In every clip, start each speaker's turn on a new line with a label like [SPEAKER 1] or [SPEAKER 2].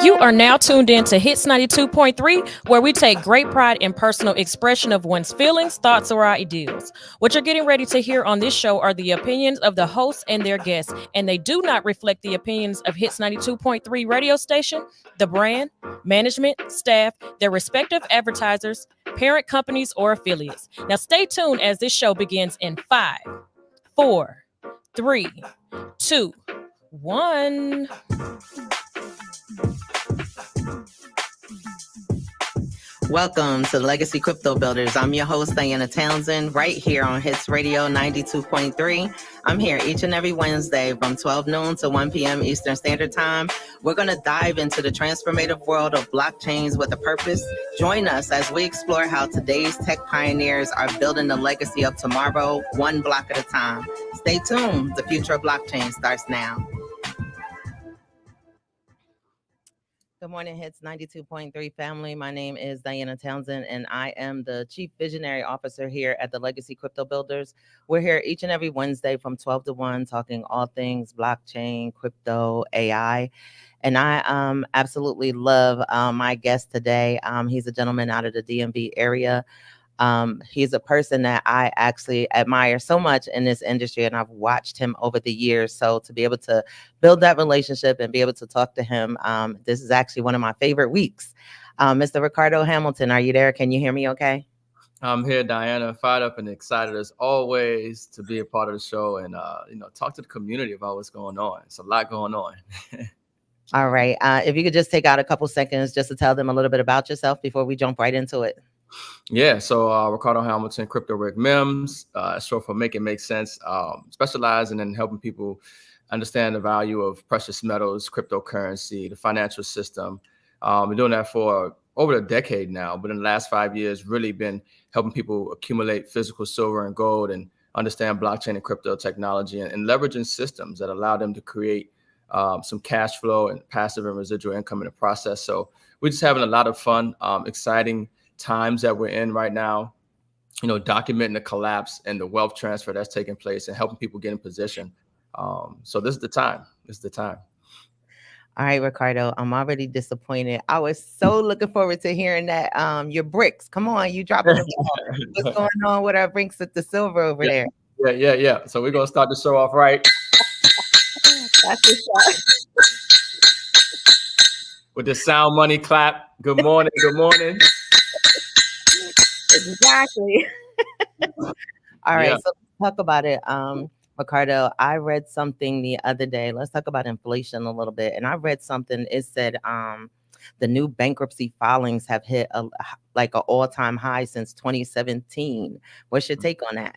[SPEAKER 1] You are now tuned in to Hits 92.3, where we take great pride in personal expression of one's feelings, thoughts, or ideals. What you're getting ready to hear on this show are the opinions of the hosts and their guests, and they do not reflect the opinions of Hits 92.3 radio station, the brand, management, staff, their respective advertisers, parent companies, or affiliates. Now stay tuned as this show begins in 5, 4, 3, 2, 1.
[SPEAKER 2] Welcome to Legacy Crypto Builders. I'm your host, Diana Townsend, right here on Hits Radio 92.3. I'm here each and every Wednesday from 12 noon to 1 p.m. Eastern Standard Time. We're going to dive into the transformative world of blockchains with a purpose. Join us as we explore how today's tech pioneers are building the legacy of tomorrow, one block at a time. Stay tuned. The future of blockchain starts now. Good morning, Hits 92.3 family. My name is Diana Townsend, and I am the Chief Visionary Officer here at the Legacy Crypto Builders. We're here each and every Wednesday from 12 to 1, talking all things blockchain, crypto, AI. And I absolutely love my guest today. He's a gentleman out of the DMV area. He's a person that I actually admire so much in this industry, and I've watched him over the years. So to be able to build that relationship and be able to talk to him, this is actually one of my favorite weeks. Mr. Ricardo Hamilton, are you there? Can you hear me okay?
[SPEAKER 3] I'm here, Diana, fired up and excited as always to be a part of the show and, talk to the community about what's going on. It's a lot going on.
[SPEAKER 2] All right. If you could just take out a couple seconds just to tell them a little bit about yourself before we jump right into it.
[SPEAKER 3] Yeah, so Ricardo Hamilton, Crypto Rig MIMS, short for Make It Make Sense, specializing in helping people understand the value of precious metals, cryptocurrency, the financial system. Been doing that for over a decade now, but in the last 5 years, really been helping people accumulate physical silver and gold and understand blockchain and crypto technology and leveraging systems that allow them to create some cash flow and passive and residual income in the process. So we're just having a lot of fun, exciting times that we're in right now, documenting the collapse and the wealth transfer that's taking place and helping people get in position. So this is the time.
[SPEAKER 2] All right, Ricardo, I'm already disappointed. I was so looking forward to hearing that your bricks. Come on, you dropping the ball. What's going on with our bricks with the silver over there?
[SPEAKER 3] Yeah. So we're going to start the show off right.
[SPEAKER 2] That's the shot.
[SPEAKER 3] With the sound money clap. Good morning.
[SPEAKER 2] Exactly. All right, so let's talk about it. Ricardo, I read something the other day. Let's talk about inflation a little bit. And I read something. It said the new bankruptcy filings have hit an all-time high since 2017. What's your take on that?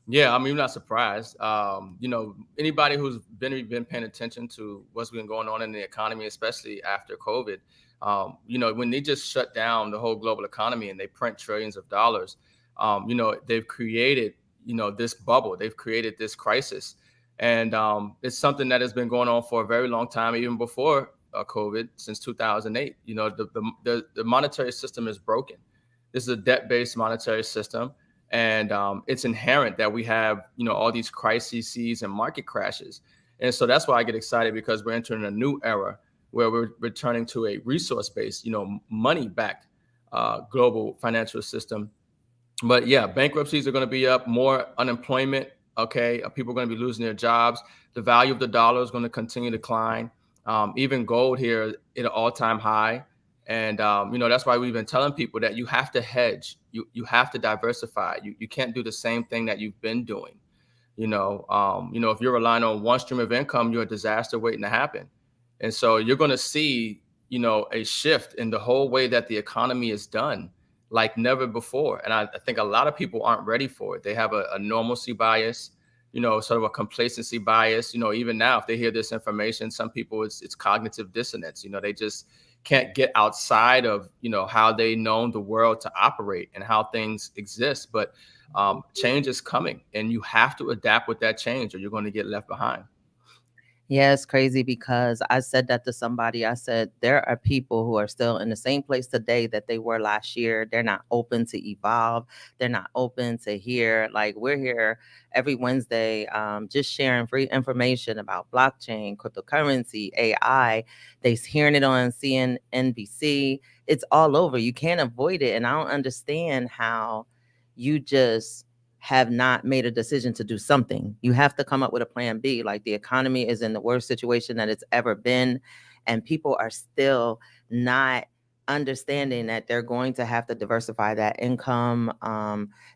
[SPEAKER 3] Yeah, I mean, I'm not surprised. Anybody who's been paying attention to what's been going on in the economy, especially after COVID, when they just shut down the whole global economy and they print trillions of dollars, they've created, this bubble, they've created this crisis. And it's something that has been going on for a very long time, even before COVID, since 2008. The monetary system is broken. This is a debt-based monetary system. And it's inherent that we have, all these crises and market crashes. And so that's why I get excited, because we're entering a new era where we're returning to a resource-based, money-backed global financial system. But yeah, bankruptcies are going to be up, more unemployment. Okay, people are going to be losing their jobs. The value of the dollar is going to continue to decline. Even gold here at an all-time high. And, that's why we've been telling people that you have to hedge. You have to diversify. You can't do the same thing that you've been doing. If you're relying on one stream of income, you're a disaster waiting to happen. And so you're going to see, a shift in the whole way that the economy is done like never before. And I think a lot of people aren't ready for it. They have a normalcy bias, sort of a complacency bias. Even now, if they hear this information, some people, it's cognitive dissonance. They just can't get outside of, how they know the world to operate and how things exist. But change is coming, and you have to adapt with that change or you're going to get left behind.
[SPEAKER 2] Yeah, it's crazy because I said that to somebody. I said, there are people who are still in the same place today that they were last year. They're not open to evolve. They're not open to hear. Like, we're here every Wednesday, just sharing free information about blockchain, cryptocurrency, AI. They're hearing it on CNBC. It's all over. You can't avoid it. And I don't understand how you just have not made a decision to do something. You have to come up with a plan B. Like, the economy is in the worst situation that it's ever been, and people are still not understanding that they're going to have to diversify that income.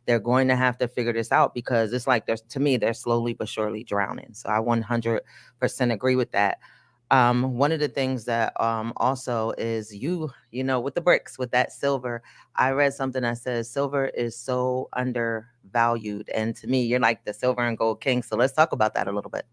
[SPEAKER 2] They're going to have to figure this out, because it's like, to me, they're slowly but surely drowning. So I 100% agree with that. One of the things that also is, you know, with the bricks, with that silver, I read something that says silver is so undervalued. And to me, you're like the silver and gold king. So let's talk about that a little bit.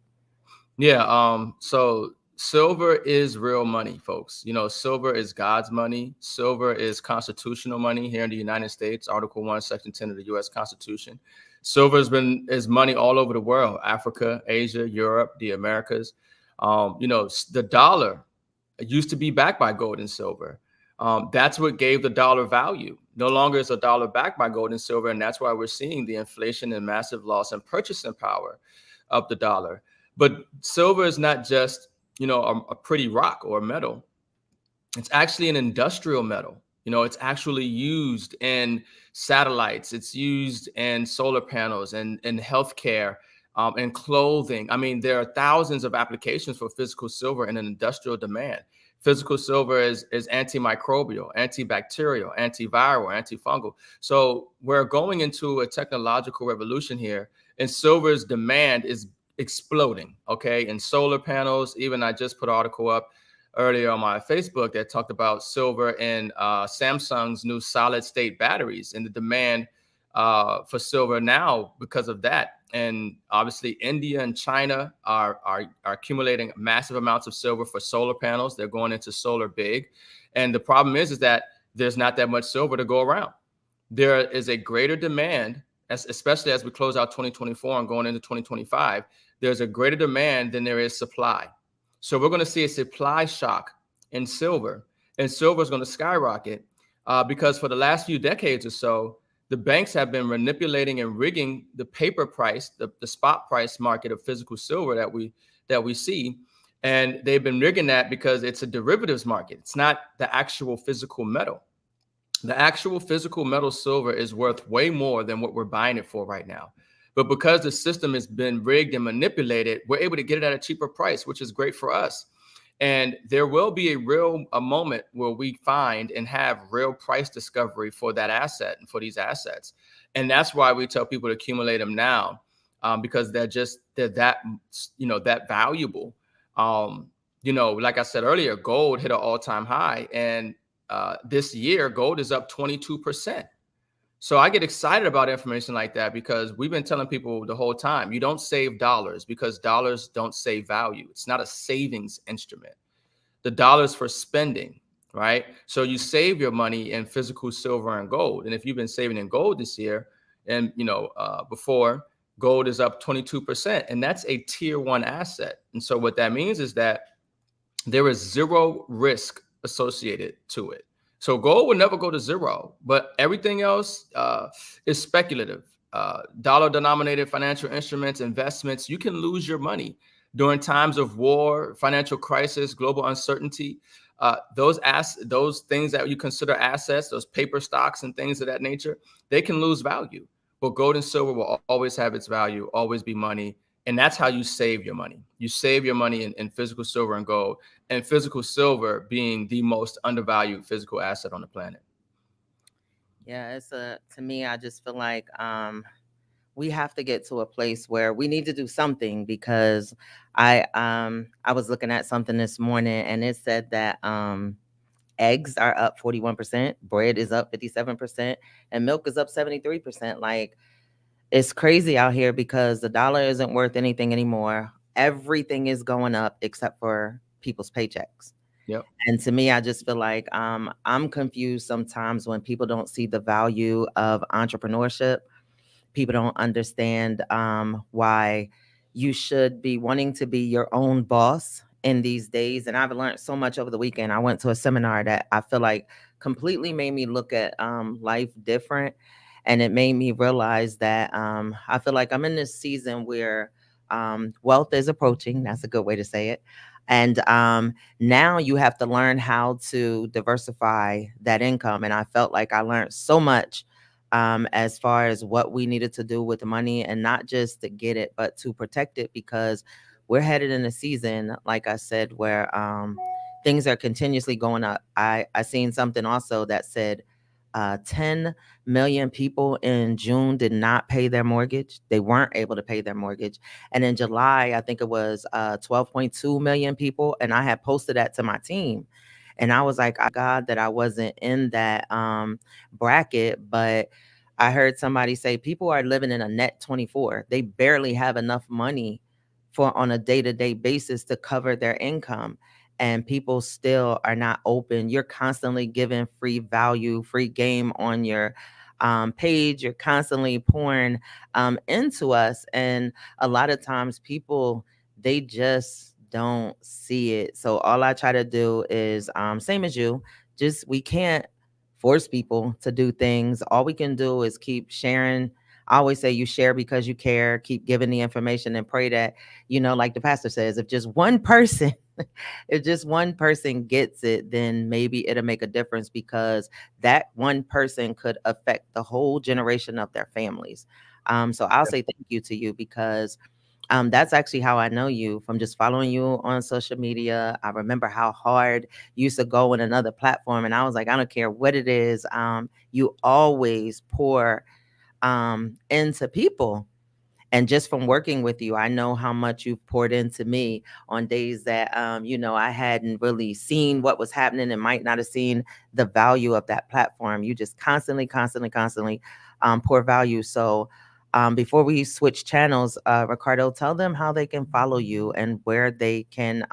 [SPEAKER 3] Yeah. So silver is real money, folks. You know, silver is God's money. Silver is constitutional money here in the United States. Article 1, Section 10 of the U.S. Constitution. Silver is money all over the world: Africa, Asia, Europe, the Americas. You know, the dollar used to be backed by gold and silver. That's what gave the dollar value. No longer is a dollar backed by gold and silver, and that's why we're seeing the inflation and massive loss in purchasing power of the dollar. But silver is not just, you know, a pretty rock or a metal. It's actually an industrial metal. You know, it's actually used in satellites. It's used in solar panels and in healthcare, and clothing. I mean, there are thousands of applications for physical silver in an industrial demand. Physical silver is antimicrobial, antibacterial, antiviral, antifungal. So we're going into a technological revolution here, and silver's demand is exploding. Okay, in solar panels, even I just put an article up earlier on my Facebook that talked about silver in Samsung's new solid state batteries and the demand for silver now because of that. And obviously, India and China are accumulating massive amounts of silver for solar panels. They're going into solar big, and the problem is that there's not that much silver to go around. There is a greater demand, especially as we close out 2024 and going into 2025. There's a greater demand than there is supply. So we're going to see a supply shock in silver, and silver is going to skyrocket because for the last few decades or so, the banks have been manipulating and rigging the paper price, the spot price market of physical silver that we see, and they've been rigging that because it's a derivatives market. It's not the actual physical metal. The actual physical metal silver is worth way more than what we're buying it for right now. But because the system has been rigged and manipulated, we're able to get it at a cheaper price, which is great for us. And there will be a moment where we find and have real price discovery for that asset and for these assets. And that's why we tell people to accumulate them now, because they're that, you know, that valuable. You know, like I said earlier, gold hit an all-time high, and this year gold is up 22%. So I get excited about information like that because we've been telling people the whole time, you don't save dollars because dollars don't save value. It's not a savings instrument. The dollar's for spending, right? So you save your money in physical silver and gold. And if you've been saving in gold this year, and you know, before, gold is up 22%, and that's a tier 1 asset. And so what that means is that there is zero risk associated to it. So gold will never go to zero, but everything else is speculative. Dollar denominated financial instruments, investments, you can lose your money during times of war, financial crisis, global uncertainty. Those things that you consider assets, those paper stocks and things of that nature, they can lose value. But gold and silver will always have its value, always be money. And that's how you save your money. You save your money in physical silver and gold, and physical silver being the most undervalued physical asset on the planet.
[SPEAKER 2] Yeah, to me, I just feel like we have to get to a place where we need to do something, because I was looking at something this morning, and it said that eggs are up 41%, bread is up 57%, and milk is up 73%. Like, it's crazy out here because the dollar isn't worth anything anymore. Everything is going up except for people's paychecks.
[SPEAKER 3] Yep.
[SPEAKER 2] And to me, I just feel like I'm confused sometimes when people don't see the value of entrepreneurship. People don't understand why you should be wanting to be your own boss in these days. And I've learned so much over the weekend. I went to a seminar that I feel like completely made me look at life different. And it made me realize that I feel like I'm in this season where wealth is approaching. That's a good way to say it. And now you have to learn how to diversify that income. And I felt like I learned so much as far as what we needed to do with the money, and not just to get it, but to protect it, because we're headed in a season, like I said, where things are continuously going up. I seen something also that said 10 million people in June did not pay their mortgage. They weren't able to pay their mortgage. And in July, I think it was 12.2 million people. And I had posted that to my team. And I was like, God, that I wasn't in that bracket. But I heard somebody say people are living in a net 24. They barely have enough money for on a day-to-day basis to cover their income. And people still are not open. You're constantly giving free value, free game on your page. You're constantly pouring into us. And a lot of times people, they just don't see it. So all I try to do is same as you, just we can't force people to do things. All we can do is keep sharing. I always say you share because you care, keep giving the information, and pray that, like the pastor says, if just one person if just one person gets it, then maybe it'll make a difference, because that one person could affect the whole generation of their families. So I'll say thank you to you, because that's actually how I know you, from just following you on social media. I remember how hard you used to go in another platform, and I was like, I don't care what it is. You always pour into people. And just from working with you, I know how much you've poured into me on days that, I hadn't really seen what was happening and might not have seen the value of that platform. You just constantly, constantly, constantly pour value. So before we switch channels, Ricardo, tell them how they can follow you and where they can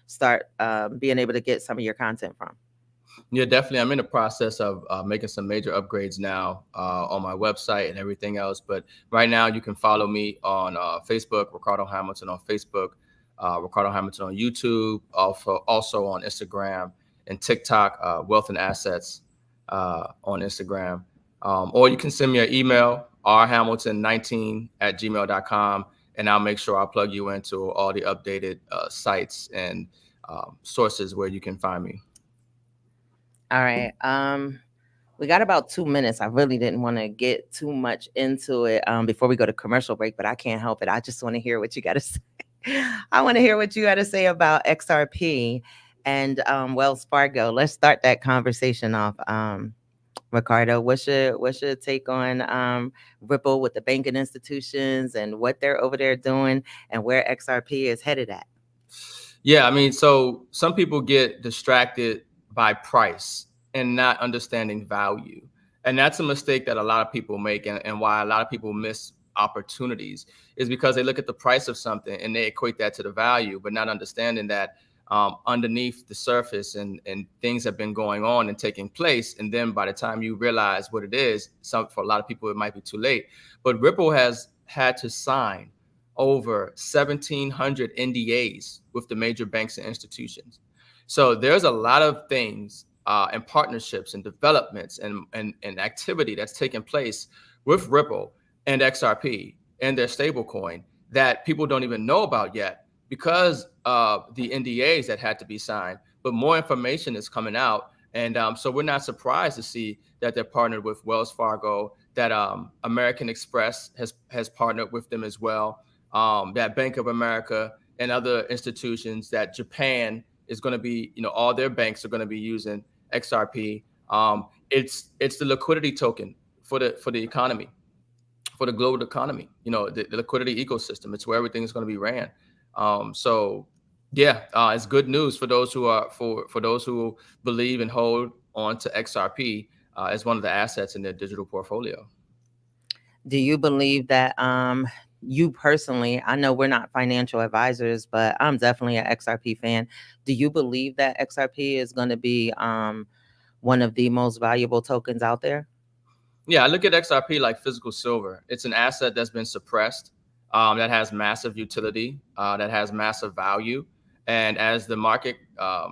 [SPEAKER 2] start being able to get some of your content from.
[SPEAKER 3] Yeah, definitely. I'm in the process of making some major upgrades now on my website and everything else. But right now, you can follow me on Facebook, Ricardo Hamilton on Facebook, Ricardo Hamilton on YouTube, also on Instagram and TikTok, Wealth and Assets on Instagram. Or you can send me an email, rhamilton19@gmail.com, and I'll make sure I plug you into all the updated sites and sources where you can find me.
[SPEAKER 2] All right. We got about 2 minutes. I really didn't want to get too much into it before we go to commercial break, but I can't help it. I just want to hear what you got to say. I want to hear what you got to say about XRP and Wells Fargo. Let's start that conversation off. Ricardo, what's your take on Ripple with the banking institutions and what they're over there doing and where XRP is headed at?
[SPEAKER 3] Yeah, I mean, so some people get distracted by price and not understanding value. And that's a mistake that a lot of people make, and why a lot of people miss opportunities is because they look at the price of something and they equate that to the value, but not understanding that underneath the surface and things have been going on and taking place. And then by the time you realize what it is, for a lot of people, it might be too late. But Ripple has had to sign over 1,700 NDAs with the major banks and institutions. So there's a lot of things and partnerships and developments and activity that's taking place with Ripple and XRP and their stablecoin that people don't even know about yet because of the NDAs that had to be signed. But more information is coming out. And so we're not surprised to see that they're partnered with Wells Fargo, that American Express has partnered with them as well, that Bank of America and other institutions, that Japan is going to be, all their banks are going to be using XRP. It's the liquidity token for the economy, for the global economy, the liquidity ecosystem. It's where everything is going to be ran. So yeah, it's good news for those who are for those who believe and hold on to XRP as one of the assets in their digital portfolio.
[SPEAKER 2] Do you believe that you personally, I know we're not financial advisors, but I'm definitely an XRP fan. Do you believe that XRP is going to be one of the most valuable tokens out there?
[SPEAKER 3] Yeah, I look at XRP like physical silver. It's an asset that's been suppressed that has massive utility, that has massive value. And as the market,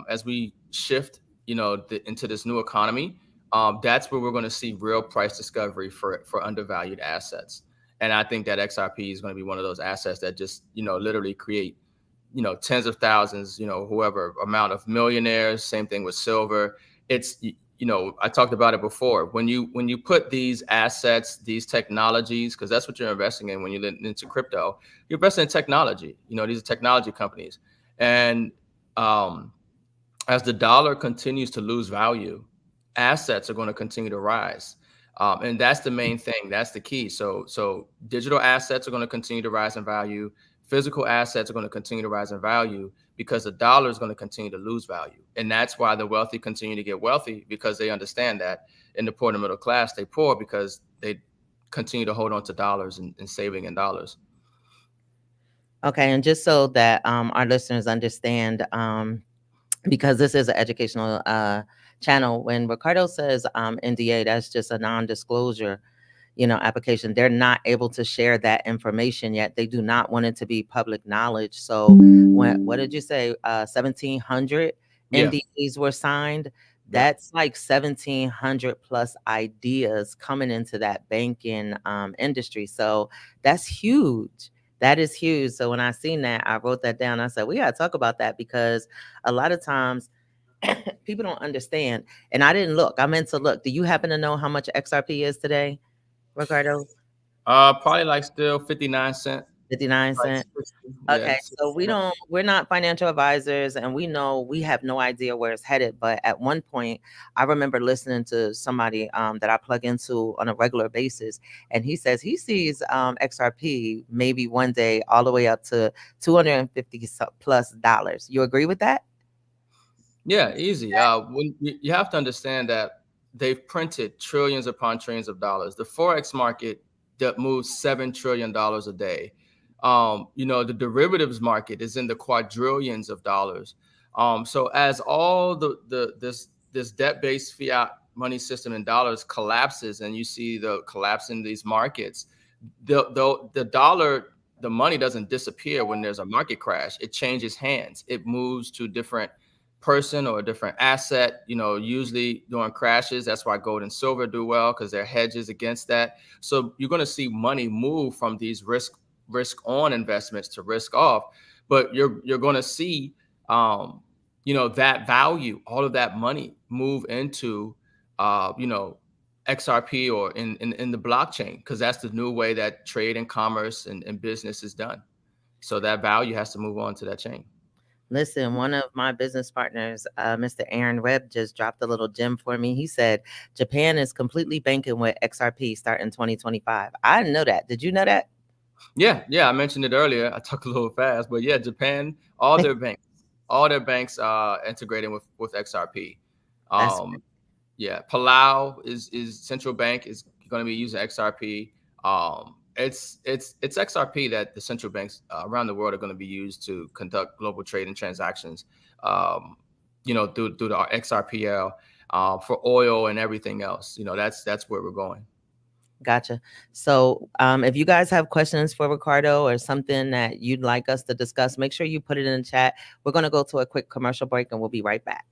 [SPEAKER 3] as we shift, into this new economy, that's where we're going to see real price discovery for undervalued assets. And I think that XRP is going to be one of those assets that just, literally create, tens of thousands, whoever amount of millionaires. Same thing with silver. It's, I talked about it before. When you put these assets, these technologies, because that's what you're investing in when you're into crypto, you're investing in technology. These are technology companies. And as the dollar continues to lose value, assets are going to continue to rise. And that's the main thing. That's the key. So digital assets are going to continue to rise in value. Physical assets are going to continue to rise in value because the dollar is going to continue to lose value. And that's why the wealthy continue to get wealthy, because they understand that. In the poor and the middle class, they poor because they continue to hold on to dollars and saving in dollars.
[SPEAKER 2] Okay, and just so that our listeners understand, because this is an educational channel, when Ricardo says NDA, that's just a non-disclosure application. They're not able to share that information yet. They do not want it to be public knowledge. So what did you say? 1,700
[SPEAKER 3] Yeah.
[SPEAKER 2] NDAs were signed.
[SPEAKER 3] Yeah.
[SPEAKER 2] That's like 1,700 plus ideas coming into that banking industry. So that's huge. That is huge. So when I seen that, I wrote that down. I said, we got to talk about that, because a lot of times people don't understand. And I didn't look. I meant to look. Do you happen to know how much XRP is today, Ricardo?
[SPEAKER 3] Probably like still 59 cents.
[SPEAKER 2] 59
[SPEAKER 3] Like
[SPEAKER 2] cents.
[SPEAKER 3] 60,
[SPEAKER 2] Okay, so
[SPEAKER 3] yeah.
[SPEAKER 2] we're not financial advisors, and we know we have no idea where it's headed. But at one point, I remember listening to somebody that I plug into on a regular basis, and he says he sees XRP maybe one day all the way up to $250+ You agree with that?
[SPEAKER 3] Yeah, easy. When you have to understand that they've printed trillions upon trillions of dollars. The forex market that moves $7 trillion a day. The derivatives market is in the quadrillions of dollars. So as all this debt-based fiat money system in dollars collapses, and you see the collapse in these markets, the dollar, the money doesn't disappear when there's a market crash. It changes hands. It moves to different person or a different asset. Usually during crashes, that's why gold and silver do well, because they're hedges against that. So you're going to see money move from these risk on investments to risk off, but you're going to see that value, all of that money move into XRP or in the blockchain, because that's the new way that trade and commerce and business is done. So that value has to move on to that chain.
[SPEAKER 2] Listen, one of my business partners, Mr. Aaron Webb, just dropped a little gem for me. He said Japan is completely banking with XRP starting 2025. I didn't know that. Did you know that?
[SPEAKER 3] Yeah, I mentioned it earlier. I talked a little fast, but yeah, Japan, all their banks integrating with XRP.
[SPEAKER 2] That's
[SPEAKER 3] Yeah, Palau is central bank is going to be using XRP. It's XRP that the central banks around the world are going to be used to conduct global trade and transactions. Through the XRPL for oil and everything else. That's where we're going.
[SPEAKER 2] Gotcha. So if you guys have questions for Ricardo or something that you'd like us to discuss, make sure you put it in the chat. We're going to go to a quick commercial break, and we'll be right back.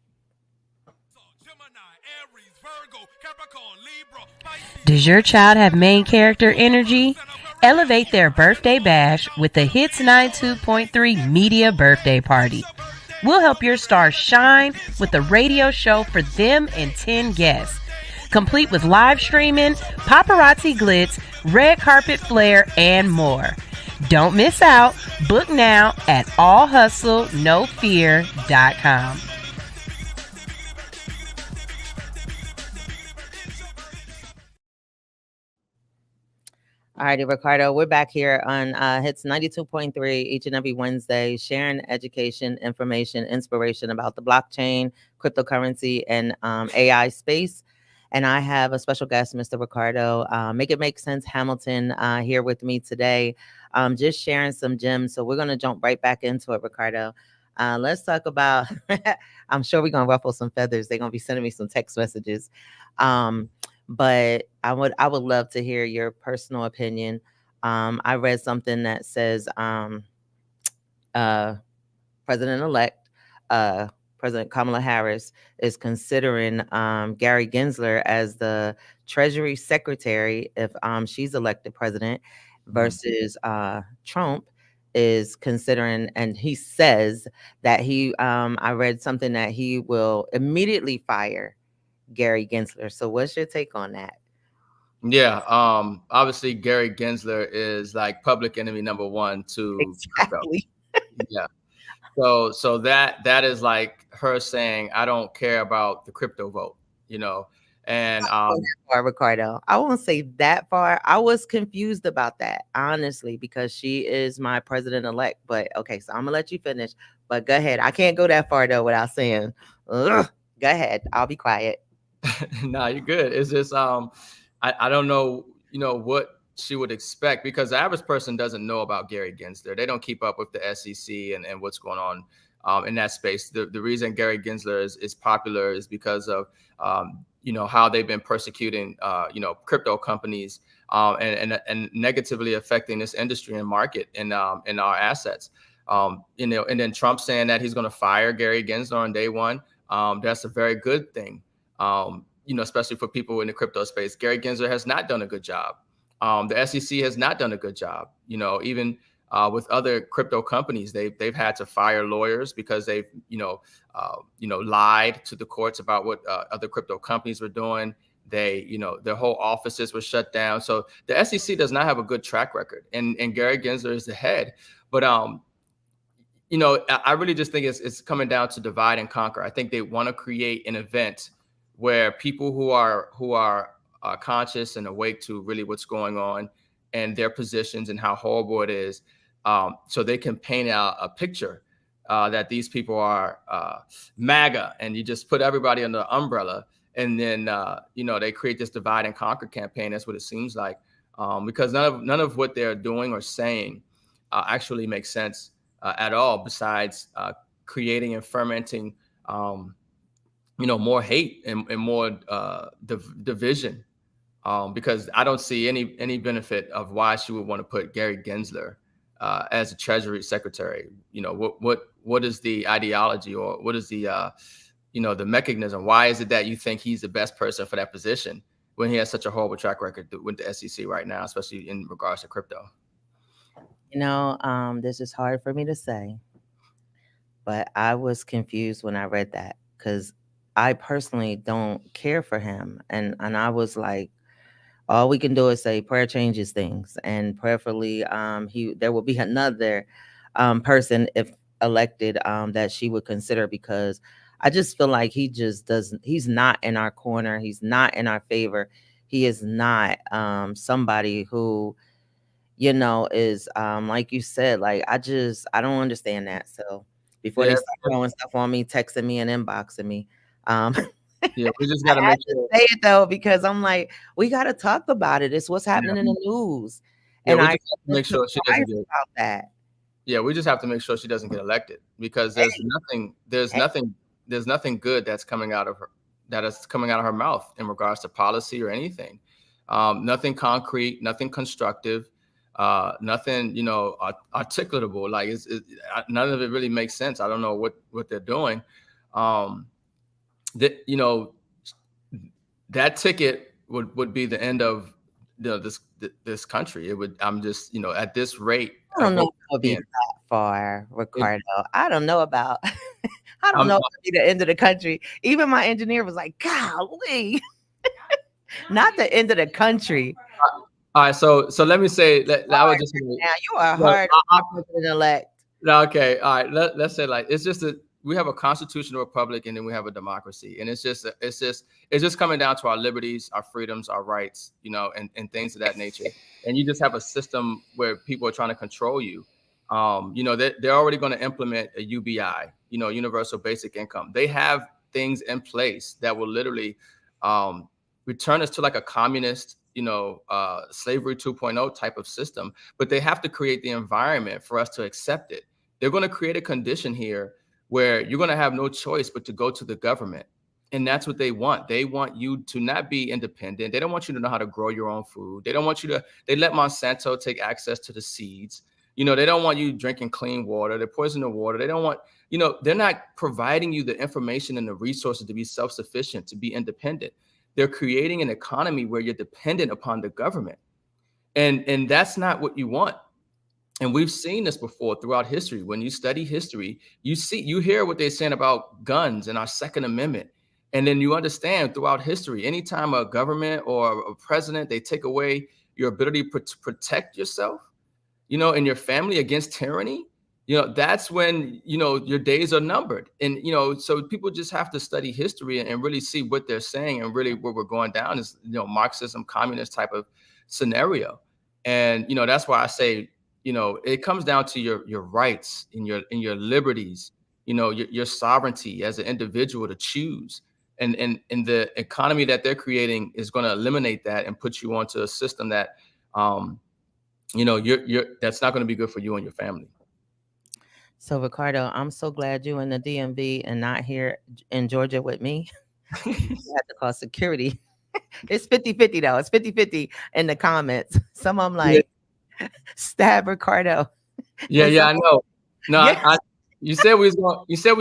[SPEAKER 1] Does your child have main character energy? Elevate their birthday bash with the Hits 92.3 Media Birthday Party. We'll help your star shine with a radio show for them and 10 guests, complete with live streaming, paparazzi glitz, red carpet flair, and more. Don't miss out. Book now at allhustlenofear.com.
[SPEAKER 2] All righty, Ricardo, we're back here on Hits 92.3 each and every Wednesday, sharing education, information, inspiration about the blockchain, cryptocurrency, and AI space. And I have a special guest, Mr. Ricardo, Make It Make Sense Hamilton, here with me today, just sharing some gems. So we're going to jump right back into it, Ricardo. Let's talk about, I'm sure we're going to ruffle some feathers. They're going to be sending me some text messages. But I would love to hear your personal opinion I read something that says uh, President-elect uh, President Kamala Harris is considering Gary Gensler as the Treasury Secretary if she's elected president, versus Trump is considering, and he says that I read something that he will immediately fire Gary Gensler. So what's your take on that?
[SPEAKER 3] Yeah. Obviously, Gary Gensler is like public enemy number one to crypto.
[SPEAKER 2] Exactly.
[SPEAKER 3] Yeah. So that is like her saying, I don't care about the crypto vote, you know. And
[SPEAKER 2] Far, Ricardo. I won't say that far. I was confused about that, honestly, because she is my president elect. But okay, so I'm gonna let you finish. But go ahead. I can't go that far though without saying, ugh. Go ahead. I'll be quiet.
[SPEAKER 3] nah, you're good. It's just I don't know, you know, what she would expect, because the average person doesn't know about Gary Gensler. They don't keep up with the SEC and what's going on in that space. The reason Gary Gensler is popular is because of you know, how they've been persecuting you know, crypto companies and negatively affecting this industry and market and in our assets. You know, and then Trump saying that he's going to fire Gary Gensler on day one. That's a very good thing. You know, especially for people in the crypto space. Gary Gensler has not done a good job. The SEC has not done a good job. You know, even with other crypto companies, they've had to fire lawyers because they've you know, lied to the courts about what other crypto companies were doing. They, you know, their whole offices were shut down. So the SEC does not have a good track record, and Gary Gensler is the head. But you know, I really just think it's coming down to divide and conquer. I think they want to create an event where people who are conscious and awake to really what's going on and their positions and how horrible it is, so they can paint out a picture that these people are MAGA, and you just put everybody under the umbrella, and then you know, they create this divide and conquer campaign. That's what it seems like, because none of what they're doing or saying actually makes sense at all, besides creating and fermenting you know, more hate and more division, because I don't see any benefit of why she would want to put Gary Gensler as a Treasury Secretary. You know, what is the ideology, or what is the you know, the mechanism? Why is it that you think he's the best person for that position when he has such a horrible track record with the SEC right now, especially in regards to crypto?
[SPEAKER 2] You know, this is hard for me to say, but I was confused when I read that because I personally don't care for him, and I was like, all we can do is say prayer changes things, and prayerfully, he there will be another person if elected that she would consider, because I just feel like he just doesn't. He's not in our corner. He's not in our favor. He is not somebody who, you know, is like you said, like I don't understand that. So before they
[SPEAKER 3] Yeah,
[SPEAKER 2] start throwing stuff on me, texting me and inboxing me, um
[SPEAKER 3] yeah, we just
[SPEAKER 2] I
[SPEAKER 3] got to
[SPEAKER 2] had
[SPEAKER 3] make
[SPEAKER 2] to
[SPEAKER 3] sure.
[SPEAKER 2] say it though, because I'm like, we got to talk about it. It's what's
[SPEAKER 3] Yeah,
[SPEAKER 2] happening in the news,
[SPEAKER 3] yeah,
[SPEAKER 2] and
[SPEAKER 3] we
[SPEAKER 2] I
[SPEAKER 3] just have to
[SPEAKER 2] was
[SPEAKER 3] make sure she doesn't
[SPEAKER 2] surprised
[SPEAKER 3] get.
[SPEAKER 2] about that.
[SPEAKER 3] Yeah, we just have to make sure she doesn't get elected, because
[SPEAKER 2] Hey, hey,
[SPEAKER 3] there's nothing good that's coming out of her, that is coming out of her mouth in regards to policy or anything. Nothing concrete, nothing constructive, nothing, you know, articulatable. Like none of it really makes sense. I don't know what they're doing. Um, that, you know, that ticket would be the end of this country. It would. I'm just, you know, at this rate
[SPEAKER 2] I
[SPEAKER 3] of
[SPEAKER 2] don't know
[SPEAKER 3] what
[SPEAKER 2] if it'll
[SPEAKER 3] we're
[SPEAKER 2] be
[SPEAKER 3] seeing,
[SPEAKER 2] that far,
[SPEAKER 3] it,
[SPEAKER 2] Ricardo. I don't know about. I don't
[SPEAKER 3] I'm,
[SPEAKER 2] know if it'll be the end of the country. Even my engineer was like, "Golly, not the end of the country."
[SPEAKER 3] all right, so let me say that I would
[SPEAKER 2] Hard
[SPEAKER 3] just
[SPEAKER 2] now, you are
[SPEAKER 3] no,
[SPEAKER 2] hard, president elect.
[SPEAKER 3] no, okay, all right. Let's say, like, it's just that we have a constitutional republic and then we have a democracy, and it's just coming down to our liberties, our freedoms, our rights, you know, and things of that nature. And you just have a system where people are trying to control you. You know, they're already going to implement a UBI, you know, universal basic income. They have things in place that will literally um, return us to like a communist, you know, slavery 2.0 type of system, but they have to create the environment for us to accept it. They're going to create a condition here where you're going to have no choice but to go to the government. And that's what they want. They want you to not be independent. They don't want you to know how to grow your own food. They don't want you to, they let Monsanto take access to the seeds. They don't want you drinking clean water. They poison the water. They don't want, they're not providing you the information and the resources to be self-sufficient, to be independent. They're creating an economy where you're dependent upon the government. And that's not what you want. And we've seen this before throughout history. When you study history, you hear what they're saying about guns and our Second Amendment. And then you understand throughout history, anytime a government or a president, they take away your ability to protect yourself, and your family against tyranny, that's when, your days are numbered. And, so people just have to study history and really see what they're saying. And really what we're going down is, Marxism, communist type of scenario. And, that's why I say, it comes down to your rights and your liberties, your sovereignty as an individual to choose. And the economy that they're creating is going to eliminate that and put you onto a system that, that's not going to be good for you and your family.
[SPEAKER 2] So Ricardo, I'm so glad you're in the DMV and not here in Georgia with me. You have to call security. It's 50-50 though. It's 50-50 in the comments. Some of them like, stab Ricardo.
[SPEAKER 3] Yeah, I know. No, yeah. You said we was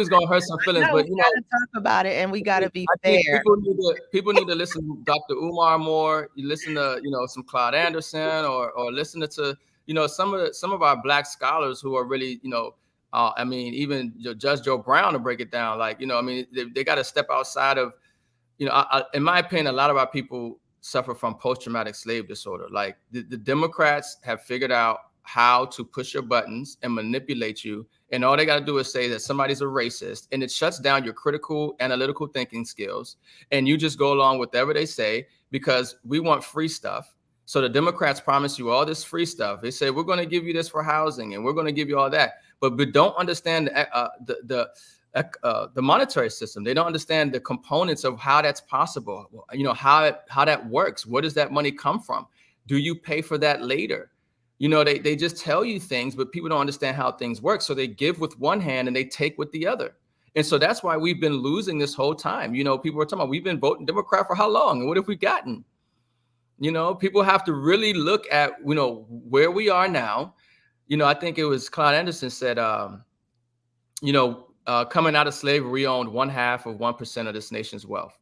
[SPEAKER 3] gonna hurt some feelings, but
[SPEAKER 2] we gotta talk about it and we gotta be fair.
[SPEAKER 3] People need to listen to Dr. Umar more. You listen to some Claude Anderson or listen to some of our Black scholars who are really even Judge Joe Brown to break it down. Like they got to step outside of in my opinion, a lot of our people suffer from post-traumatic slave disorder. Like the Democrats have figured out how to push your buttons and manipulate you. And all they got to do is say that somebody's a racist, and it shuts down your critical analytical thinking skills. And you just go along with whatever they say because we want free stuff. So the Democrats promise you all this free stuff. They say, we're going to give you this for housing and we're going to give you all that. But we don't understand the monetary system. They don't understand the components of how that's possible. How that works. Where does that money come from? Do you pay for that later? They just tell you things, but people don't understand how things work. So they give with one hand and they take with the other. And so that's why we've been losing this whole time. People are talking about we've been voting Democrat for how long? And what have we gotten? People have to really look at, where we are now. I think it was Claude Anderson said, coming out of slavery, we owned 1/2 of 1% of this nation's wealth.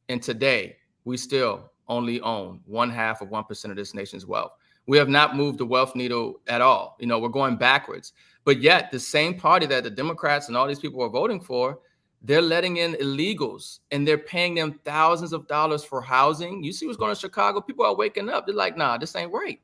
[SPEAKER 3] And today we still only own 1/2 of 1% of this nation's wealth. We have not moved the wealth needle at all. We're going backwards. But yet the same party that the Democrats and all these people are voting for, they're letting in illegals and they're paying them thousands of dollars for housing. You see what's going on in Chicago? People are waking up. They're like, nah, this ain't right.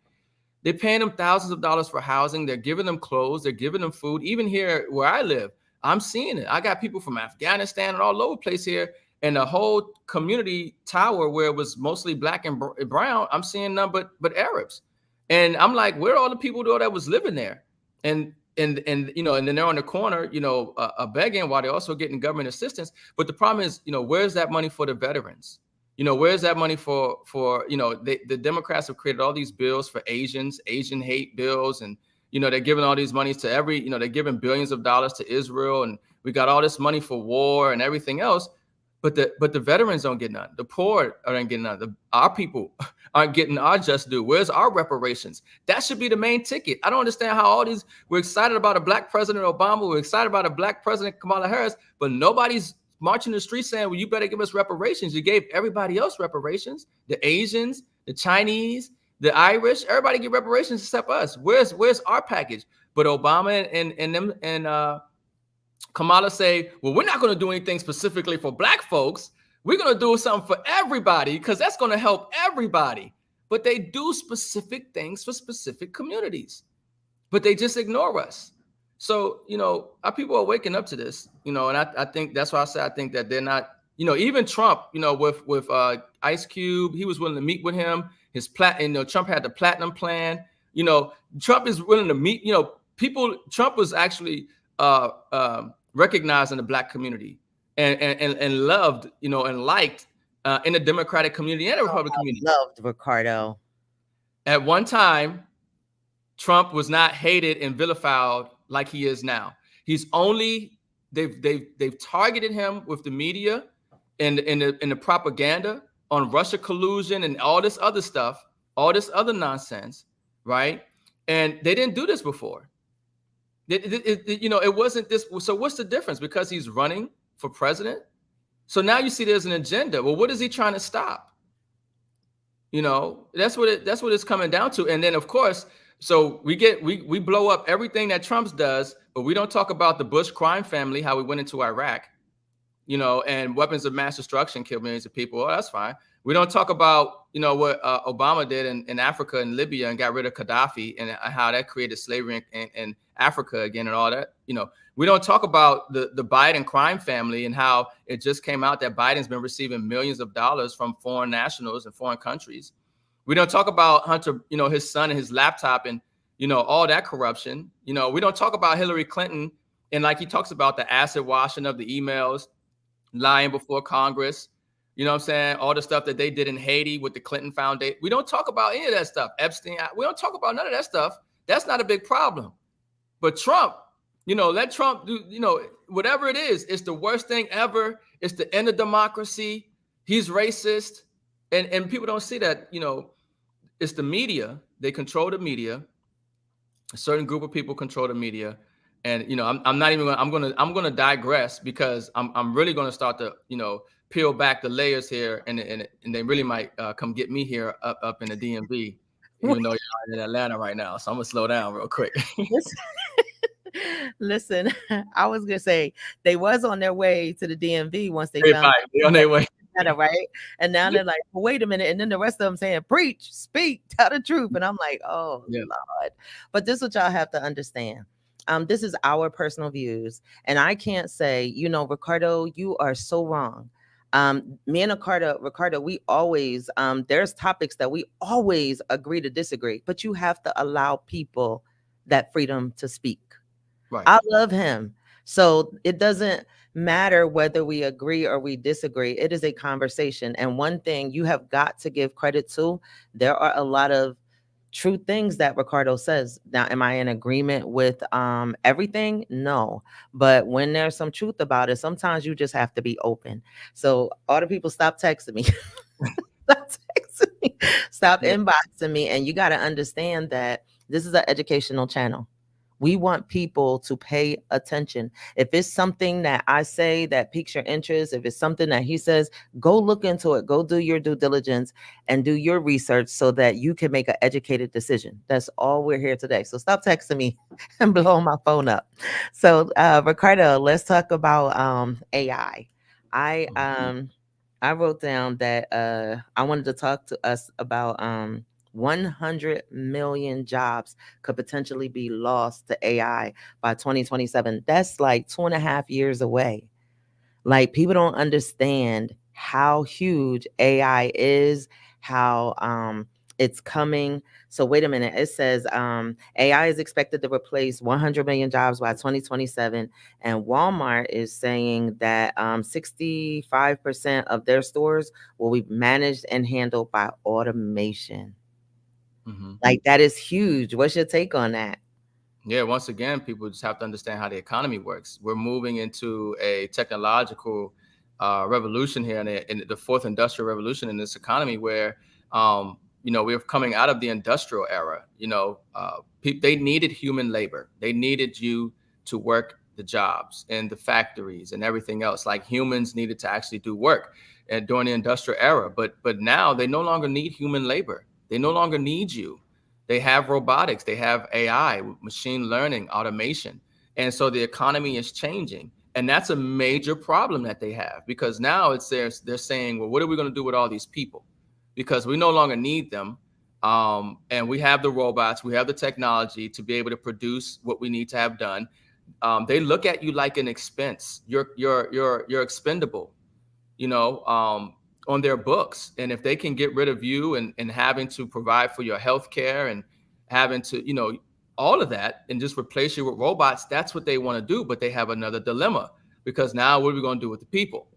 [SPEAKER 3] They're paying them thousands of dollars for housing. They're giving them clothes. They're giving them food. Even here where I live, I'm seeing it. I got people from Afghanistan and all over the place here. And the whole community tower where it was mostly Black and brown, I'm seeing none but Arabs. And I'm like, where are all the people that was living there? And then they're on the corner, begging while they're also getting government assistance. But the problem is, where's that money for the veterans? Where's that money for the Democrats have created all these bills for Asians, Asian hate bills. And, they're giving all these monies to they're giving billions of dollars to Israel. And we got all this money for war and everything else. But the veterans don't get none. The poor aren't getting none. Our people aren't getting our just due. Where's our reparations? That should be the main ticket. I don't understand how we're excited about a Black President Obama. We're excited about a Black President Kamala Harris, but nobody's marching the streets saying, well, you better give us reparations. You gave everybody else reparations. The Asians, the Chinese, the Irish, everybody get reparations except us. Where's our package? But Obama and Kamala say, well, we're not going to do anything specifically for Black folks. We're going to do something for everybody because that's going to help everybody. But they do specific things for specific communities, but they just ignore us. So, our people are waking up to this, and I think that's why I say I think that they're not, even Trump, with Ice Cube, he was willing to meet with him. Trump had the platinum plan. Trump is willing to meet, Trump was actually recognized in the Black community and loved, and liked in the Democratic community and the Republican community.
[SPEAKER 2] Loved Ricardo.
[SPEAKER 3] At one time, Trump was not hated and vilified like he is now. He's only they've targeted him with the media in the propaganda on Russia collusion and all this other stuff, all this other nonsense, right? And they didn't do this before. It wasn't this. So what's the difference? Because he's running for president. So now you see there's an agenda. Well, what is he trying to stop? That's what it's coming down to. And then of course, so we blow up everything that Trump does, but we don't talk about the Bush crime family, how we went into Iraq, and weapons of mass destruction killed millions of people. Oh, that's fine. We don't talk about, what Obama did in Africa and Libya and got rid of Gaddafi and how that created slavery in Africa again and all that. We don't talk about the Biden crime family and how it just came out that Biden's been receiving millions of dollars from foreign nationals and foreign countries. We don't talk about Hunter, his son and his laptop and, all that corruption. We don't talk about Hillary Clinton and like he talks about the acid washing of the emails, lying before Congress, you know what I'm saying? All the stuff that they did in Haiti with the Clinton Foundation. We don't talk about any of that stuff. Epstein, we don't talk about none of that stuff. That's not a big problem. But Trump, let Trump do, whatever it is, it's the worst thing ever. It's the end of democracy. He's racist. And people don't see that, it's the media. They control the media. A certain group of people control the media. And I'm not even gonna I'm gonna digress because I'm really gonna start to peel back the layers here, and they really might come get me here up in the DMV, even though you're in Atlanta right now. So I'm gonna slow down real quick.
[SPEAKER 2] Listen, I was gonna say they was on their way to the DMV once they found
[SPEAKER 3] they're on their way.
[SPEAKER 2] Right, and now they're like, well, wait a minute, and then the rest of them saying, preach, speak, tell the truth, and I'm like, oh Lord. But this is what y'all have to understand. This is our personal views, and I can't say, Ricardo, you are so wrong. Me and Ricardo, we always, there's topics that we always agree to disagree, but you have to allow people that freedom to speak. Right. I love him. So it doesn't matter whether we agree or we disagree. It is a conversation. And one thing you have got to give credit to, there are a lot of true things that Ricardo says. Now, am I in agreement with everything? No. But when there's some truth about it, sometimes you just have to be open. So all the people, stop texting me. Stop texting me. Stop inboxing me. And you got to understand that this is an educational channel. We want people to pay attention. If it's something that I say that piques your interest, if it's something that he says, go look into it, go do your due diligence and do your research so that you can make an educated decision. That's all we're here today. So stop texting me and blowing my phone up. So Ricardo, let's talk about AI. I wrote down that I wanted to talk to us about 100 million jobs could potentially be lost to AI by 2027. That's like 2.5 years away. Like, people don't understand how huge AI is, how it's coming. So wait a minute. It says AI is expected to replace 100 million jobs by 2027. And Walmart is saying that 65% of their stores will be managed and handled by automation. Mm-hmm. Like, that is huge. What's your take on that?
[SPEAKER 3] Yeah, once again, people just have to understand how the economy works. We're moving into a technological revolution here in the fourth industrial revolution in this economy where, we're coming out of the industrial era. They needed human labor. They needed you to work the jobs and the factories and everything else. Like, humans needed to actually do work during the industrial era. But now they no longer need human labor. They no longer need you. They have robotics, they have AI, machine learning, automation. And so the economy is changing. And that's a major problem that they have, because now they're saying, well, what are we going to do with all these people? Because we no longer need them. And we have the robots, we have the technology to be able to produce what we need to have done. They look at you like an expense. You're expendable, on their books. And if they can get rid of you and having to provide for your health care and having to, all of that, and just replace you with robots, that's what they want to do. But they have another dilemma, because now what are we going to do with the people?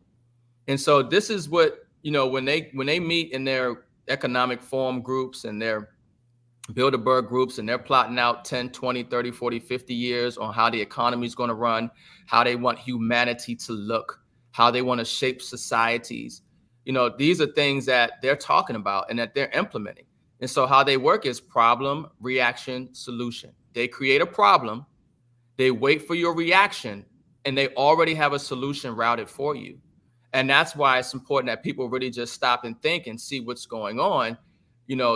[SPEAKER 3] And so this is what, when they meet in their economic forum groups and their Bilderberg groups, and they're plotting out 10, 20, 30, 40, 50 years on how the economy is going to run, how they want humanity to look, how they want to shape societies. These are things that they're talking about and that they're implementing. And so how they work is problem, reaction, solution. They create a problem, they wait for your reaction, and they already have a solution routed for you. And that's why it's important that people really just stop and think and see what's going on,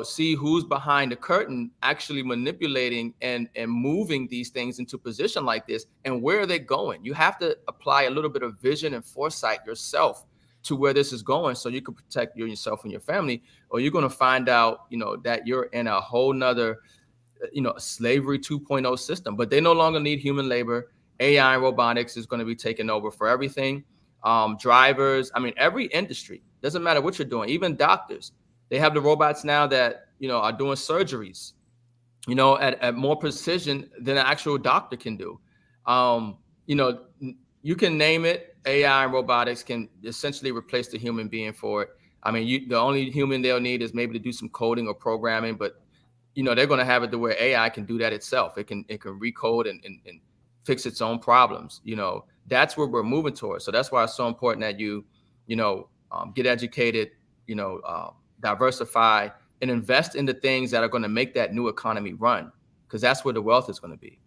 [SPEAKER 3] see who's behind the curtain actually manipulating and moving these things into position like this, and where are they going. You have to apply a little bit of vision and foresight yourself to where this is going, so you can protect yourself and your family, or you're going to find out, that you're in a whole nother, slavery 2.0 system. But they no longer need human labor. AI and robotics is going to be taking over for everything. Drivers, every industry, doesn't matter what you're doing, even doctors. They have the robots now that, are doing surgeries, at more precision than an actual doctor can do. You can name it. AI and robotics can essentially replace the human being for it. The only human they'll need is maybe to do some coding or programming, but they're going to have it to where AI can do that itself. It can recode and fix its own problems. That's where we're moving towards. So that's why it's so important that you get educated, diversify, and invest in the things that are going to make that new economy run, because that's where the wealth is going to be.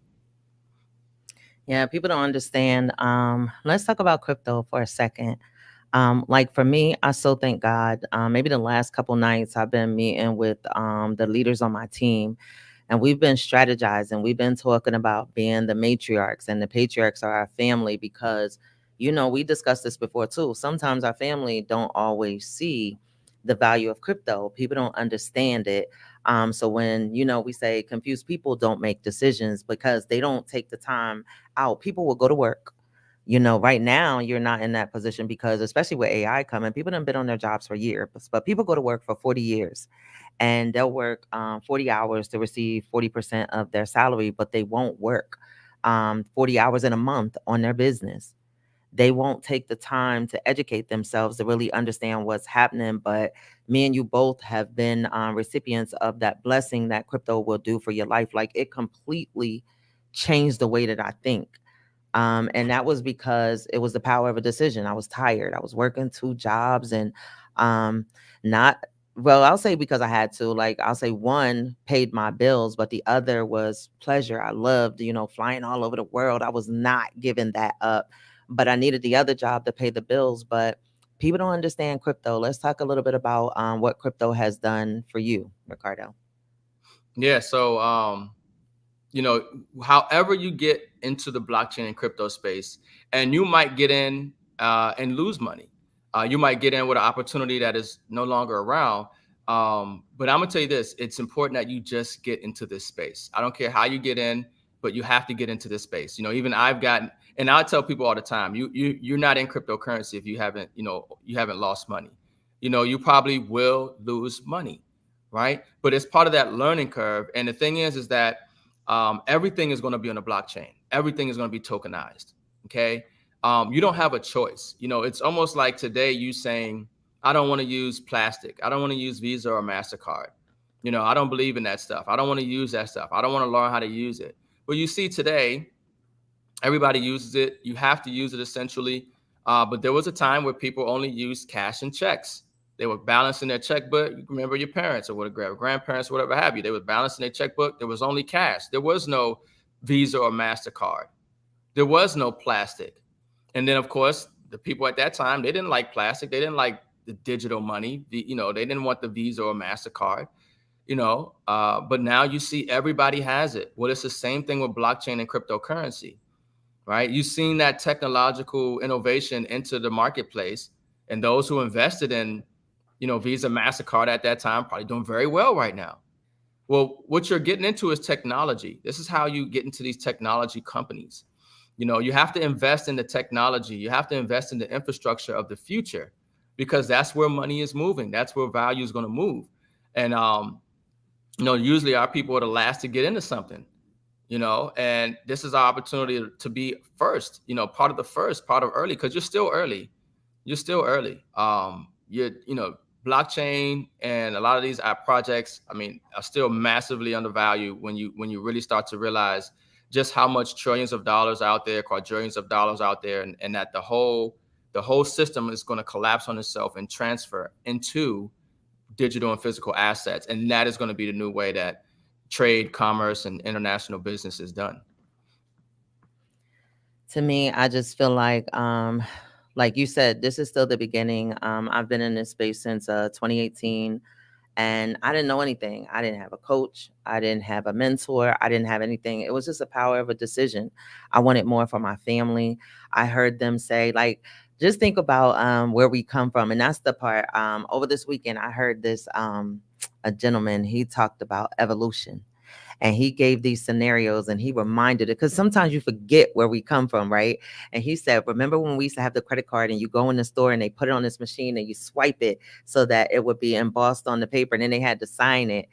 [SPEAKER 2] Yeah, people don't understand. Let's talk about crypto for a second. Like for me, I so thank God. Maybe the last couple nights I've been meeting with the leaders on my team, and we've been strategizing. We've been talking about being the matriarchs, and the patriarchs are our family, because we discussed this before too. Sometimes our family don't always see the value of crypto. People don't understand it. So when we say confused people don't make decisions because they don't take the time out, people will go to work. Right now you're not in that position because, especially with AI coming, people have been on their jobs for years, but people go to work for 40 years and they'll work 40 hours to receive 40% of their salary, but they won't work 40 hours in a month on their business. They won't take the time to educate themselves to really understand what's happening. But me and you both have been recipients of that blessing that crypto will do for your life. Like, it completely changed the way that I think. And that was because it was the power of a decision. I was tired. I was working 2 jobs and not, well, I'll say because I had to. Like, I'll say one paid my bills, but the other was pleasure. I loved, flying all over the world. I was not giving that up, but I needed the other job to pay the bills. But people don't understand crypto. Let's talk a little bit about what crypto has done for you, Ricardo.
[SPEAKER 3] Yeah. So, however you get into the blockchain and crypto space, and you might get in and lose money. You might get in with an opportunity that is no longer around. But I'm gonna tell you this: it's important that you just get into this space. I don't care how you get in, but you have to get into this space. Even I've gotten, and I tell people all the time, you're not in cryptocurrency if you haven't lost money. You probably will lose money, right? But it's part of that learning curve. And the thing is that everything is going to be on the blockchain. Everything is going to be tokenized. Okay. You don't have a choice. It's almost like today you saying, I don't want to use plastic. I don't want to use Visa or MasterCard. I don't believe in that stuff. I don't want to use that stuff. I don't want to learn how to use it. But you see today, everybody uses it. You have to use it essentially. But there was a time where people only used cash and checks. They were balancing their checkbook. You remember your parents or whatever, grandparents, whatever have you. They were balancing their checkbook. There was only cash. There was no Visa or MasterCard. There was no plastic. And then, of course, the people at that time, they didn't like plastic. They didn't like the digital money. They didn't want the Visa or MasterCard. But now you see everybody has it. Well, it's the same thing with blockchain and cryptocurrency, right? You've seen that technological innovation into the marketplace, and those who invested in Visa, MasterCard at that time probably doing very well right now. Well, what you're getting into is technology. This is how you get into these technology companies. You have to invest in the technology. You have to invest in the infrastructure of the future, because that's where money is moving. That's where value is going to move. And, usually our people are the last to get into something, and this is our opportunity to be first, part of early, because you're still early. Blockchain and a lot of these app projects, are still massively undervalued when you really start to realize just how much trillions of dollars out there, quadrillions of dollars out there, and that the whole the whole system is going to collapse on itself and transfer into digital and physical assets. And that is going to be the new way that trade, commerce, and international business is done.
[SPEAKER 2] To me, I just feel like you said, this is still the beginning. I've been in this space since 2018, and I didn't know anything. I didn't have a coach. I didn't have a mentor. I didn't have anything. It was just the power of a decision. I wanted more for my family. I heard them say, like, just think about where we come from. And that's the part. Over this weekend, I heard this a gentleman, he talked about evolution, and he gave these scenarios, and he reminded it, because sometimes you forget where we come from, right? And he said, remember when we used to have the credit card and you go in the store and they put it on this machine and you swipe it so that it would be embossed on the paper, and then they had to sign it.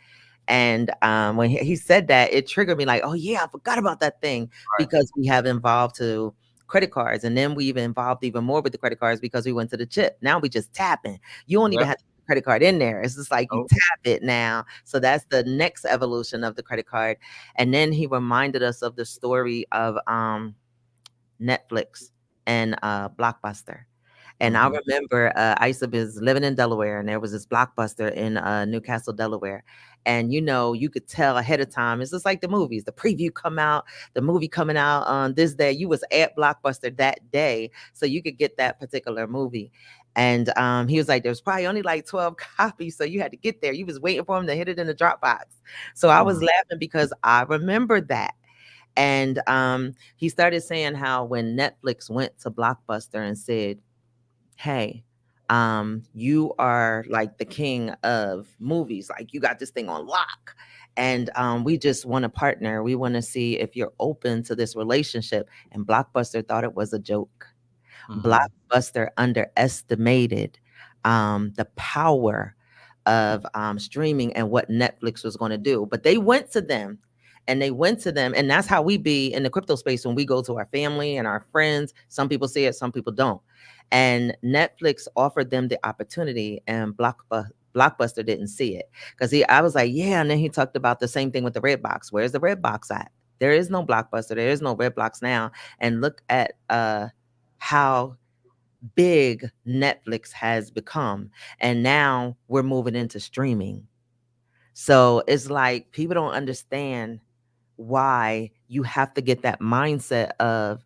[SPEAKER 2] And when he said that, it triggered me like, oh yeah, I forgot about that thing,
[SPEAKER 3] Right.
[SPEAKER 2] because we have evolved to credit cards, and then we've involved even more with the credit cards because we went to the chip. Now we just tapping. You don't even
[SPEAKER 3] Yep.
[SPEAKER 2] have to put the credit card in there. It's just like you
[SPEAKER 3] Oh.
[SPEAKER 2] tap it now. So that's the next evolution of the credit card. And then he reminded us of the story of Netflix and Blockbuster. And I
[SPEAKER 3] Mhm.
[SPEAKER 2] remember I used to be living in Delaware, and there was this Blockbuster in Newcastle, Delaware. And you could tell ahead of time. It's just like the movies. The preview come out, the movie coming out on this day. You was at Blockbuster that day, so you could get that particular movie. And he was like, there's probably only like 12 copies, so you had to get there. You was waiting for him to hit it in the Dropbox. So I was
[SPEAKER 3] Mhm.
[SPEAKER 2] laughing because I remember that. And he started saying how when Netflix went to Blockbuster and said, hey, you are like the king of movies, like you got this thing on lock, and we just want to partner. We want to see if you're open to this relationship. And Blockbuster thought it was a joke.
[SPEAKER 3] Mhm.
[SPEAKER 2] Blockbuster underestimated the power of streaming and what Netflix was going to do. But they went to them, and that's how we be in the crypto space when we go to our family and our friends. Some people see it, some people don't. And Netflix offered them the opportunity, and Blockbuster didn't see it, because I was like, yeah. And then he talked about the same thing with the red box. Where's the red box at? There is no Blockbuster. There is no red box now. And look at how big Netflix has become. And now we're moving into streaming. So it's like people don't understand why you have to get that mindset of,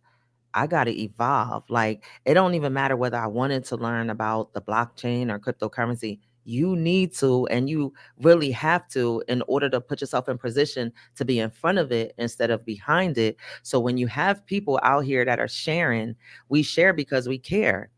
[SPEAKER 2] I got to evolve. Like, it don't even matter whether I wanted to learn about the blockchain or cryptocurrency. You need to, and you really have to, in order to put yourself in position to be in front of it instead of behind it. So when you have people out here that are sharing, we share because we care.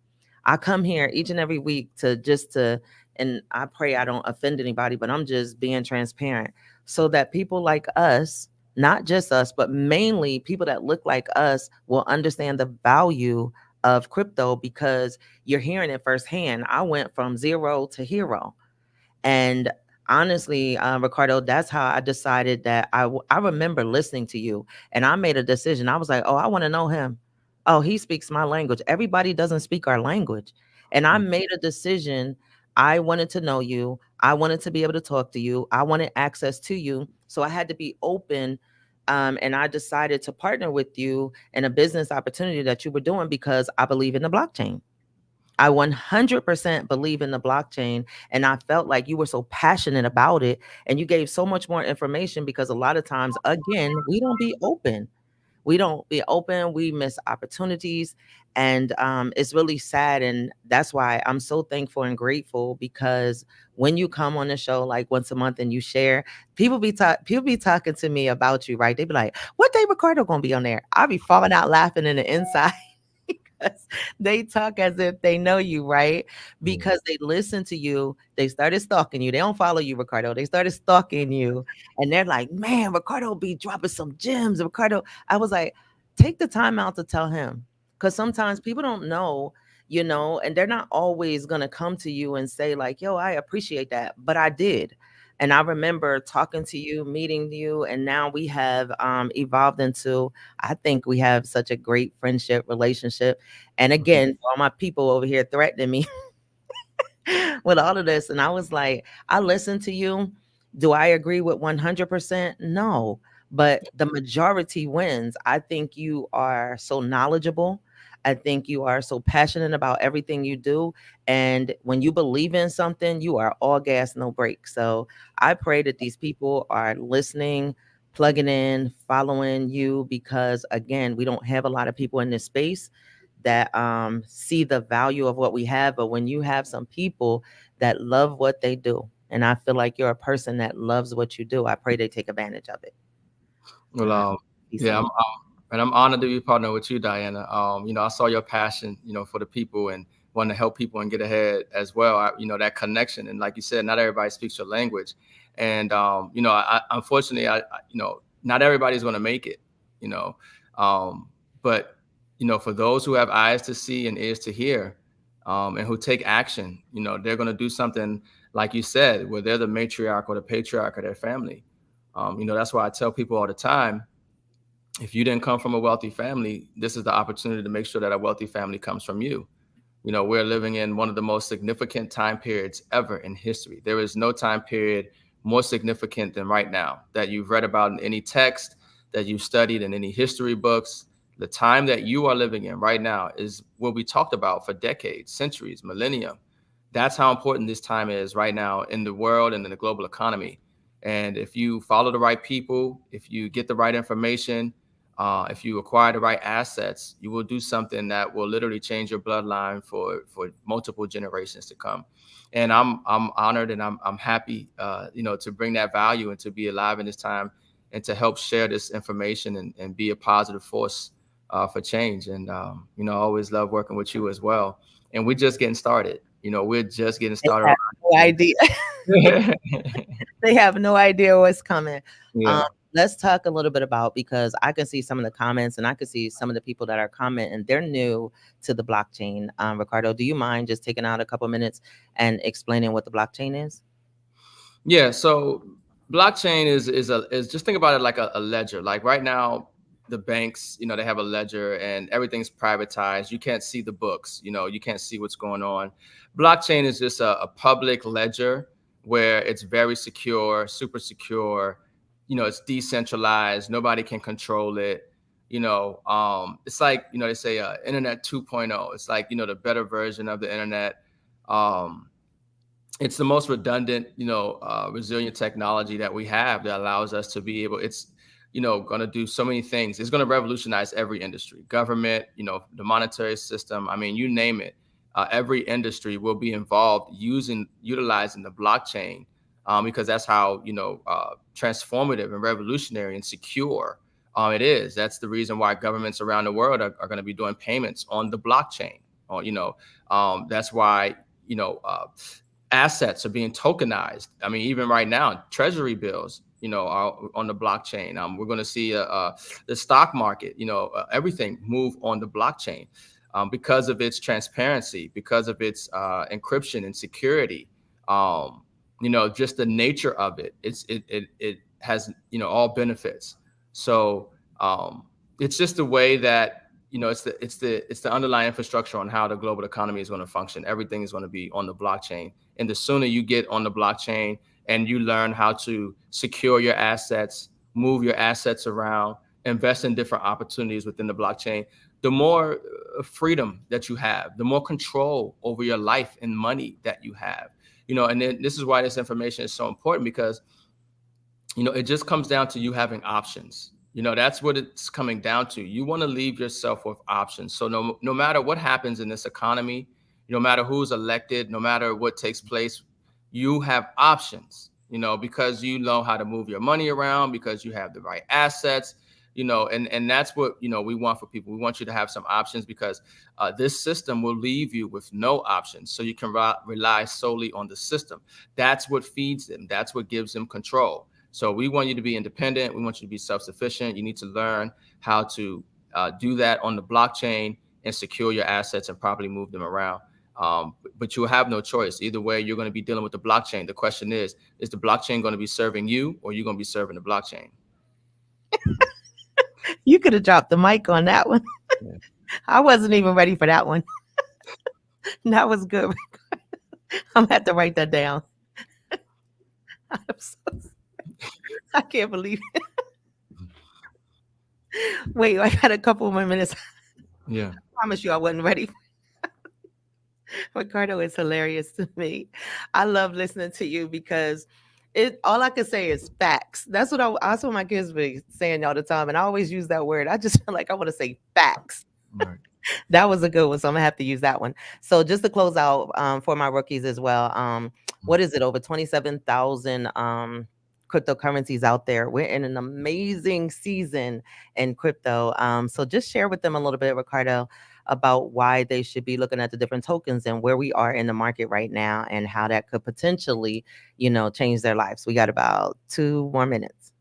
[SPEAKER 2] I come here each and every week and I pray I don't offend anybody, but I'm just being transparent so that people like us, not just us, but mainly people that look like us, will understand the value of crypto, because you're hearing it firsthand. I went from zero to hero. And honestly, Ricardo, that's how I decided that I remember listening to you, and I made a decision. I was like, oh, I want to know him. Oh, he speaks my language. Everybody doesn't speak our language. And I
[SPEAKER 3] Mhm.
[SPEAKER 2] made a decision. I wanted to know you. I wanted to be able to talk to you. I wanted access to you. So I had to be open. And I decided to partner with you in a business opportunity that you were doing, because I believe in the blockchain. I 100% believe in the blockchain. And I felt like you were so passionate about it, and you gave so much more information, because a lot of times, again, we don't be open. We don't be open. We miss opportunities. And it's really sad. And that's why I'm so thankful and grateful, because when you come on the show like once a month and you share, people be talking to me about you, right? They be like, what day Ricardo gonna be on there? I'll be falling out laughing in the inside. Because they talk as if they know you, right?
[SPEAKER 3] Mhm.
[SPEAKER 2] Because they listen to you, they started stalking you. They don't follow you, Ricardo. They started stalking you, and they're like, "Man, Ricardo be dropping some gems." Ricardo, I was like, take the time out to tell him, because sometimes people don't know, and they're not always gonna come to you and say like, "Yo, I appreciate that," but I did. And I remember talking to you, meeting you, and now we have evolved into, I think we have such a great friendship relationship. And
[SPEAKER 3] Mhm.
[SPEAKER 2] again, for all my people over here threatening me with all of this, and I was like, I listen to you. Do I agree with 100%? No, but the majority wins. I think you are so knowledgeable. I think you are so passionate about everything you do. And when you believe in something, you are all gas, no brakes. So I pray that these people are listening, plugging in, following you, because again, we don't have a lot of people in this space that see the value of what we have. But when you have some people that love what they do, and I feel like you're a person that loves what you do, I pray they take advantage of it.
[SPEAKER 3] Well, yeah, and I'm honored to be partner with you, Diana. I saw your passion, for the people and wanting to help people and get ahead as well. That connection, and like you said, not everybody speaks your language, and unfortunately, not everybody's going to make it, but for those who have eyes to see and ears to hear, and who take action, they're going to do something like you said, where they're the matriarch or the patriarch of their family. That's why I tell people all the time, if you didn't come from a wealthy family, this is the opportunity to make sure that a wealthy family comes from you. We're living in one of the most significant time periods ever in history. There is no time period more significant than right now that you've read about in any text, that you've studied in any history books. The time that you are living in right now is what we talked about for decades, centuries, millennium. That's how important this time is right now in the world and in the global economy. And if you follow the right people, if you get the right information, if you acquire the right assets, you will do something that will literally change your bloodline for multiple generations to come. And I'm honored and I'm happy, to bring that value and to be alive in this time and to help share this information and be a positive force for change. And I always love working with you as well. And we're just getting started. We're just getting started.
[SPEAKER 2] They have no idea. They have no idea what's coming.
[SPEAKER 3] Yeah.
[SPEAKER 2] Let's talk a little bit about, because I can see some of the comments and I can see some of the people that are commenting. They're new to the blockchain. Ricardo, do you mind just taking out a couple minutes and explaining what the blockchain is?
[SPEAKER 3] Yeah. So blockchain is just think about it like a ledger. Like right now, the banks, they have a ledger and everything's privatized. You can't see the books, you can't see what's going on. Blockchain is just a public ledger where it's very secure, super secure. It's decentralized. Nobody can control it. It's like, they say internet 2.0. It's like, the better version of the internet. It's the most redundant, resilient technology that we have that allows us to be able, it's, going to do so many things. It's going to revolutionize every industry, government, the monetary system. I mean, you name it. Every industry will be involved utilizing the blockchain because that's how, transformative and revolutionary and secure it is. That's the reason why governments around the world are going to be doing payments on the blockchain. Or, that's why, assets are being tokenized. I mean, even right now, treasury bills, are on the blockchain. We're going to see the stock market, everything move on the blockchain because of its transparency, because of its encryption and security. Just the nature of it. It has, all benefits. So it's just the way that, it's the underlying infrastructure on how the global economy is going to function. Everything is going to be on the blockchain. And the sooner you get on the blockchain and you learn how to secure your assets, move your assets around, invest in different opportunities within the blockchain, the more freedom that you have, the more control over your life and money that you have. And then this is why this information is so important, because, it just comes down to you having options. That's what it's coming down to. You want to leave yourself with options. So no matter what happens in this economy, no matter who's elected, no matter what takes place, you have options, because you know how to move your money around, because you have the right assets, and that's what, we want for people. We want you to have some options, because this system will leave you with no options. So you can rely solely on the system. That's what feeds them. That's what gives them control. So we want you to be independent. We want you to be self-sufficient. You need to learn how to do that on the blockchain and secure your assets and properly move them around. But you'll have no choice. Either way, you're going to be dealing with the blockchain. The question is the blockchain going to be serving you, or are you going to be serving the blockchain?
[SPEAKER 2] You could have dropped the mic on that one. Yeah. I wasn't even ready for that one. That was good. I'm going to have to write that down. I can't believe it. Wait, I got a couple more minutes.
[SPEAKER 3] Yeah.
[SPEAKER 2] promise you I wasn't ready. Ricardo is hilarious to me. I love listening to you because all I can say is facts. That's what my kids be saying all the time. And I always use that word. I just feel like I want to say facts.
[SPEAKER 3] Right.
[SPEAKER 2] That was a good one. So I'm gonna have to use that one. So just to close out for my rookies as well. What is it? Over 27,000 cryptocurrencies out there. We're in an amazing season in crypto. So just share with them a little bit, Ricardo, about why they should be looking at the different tokens and where we are in the market right now and how that could potentially, change their lives. We got about 2 more minutes.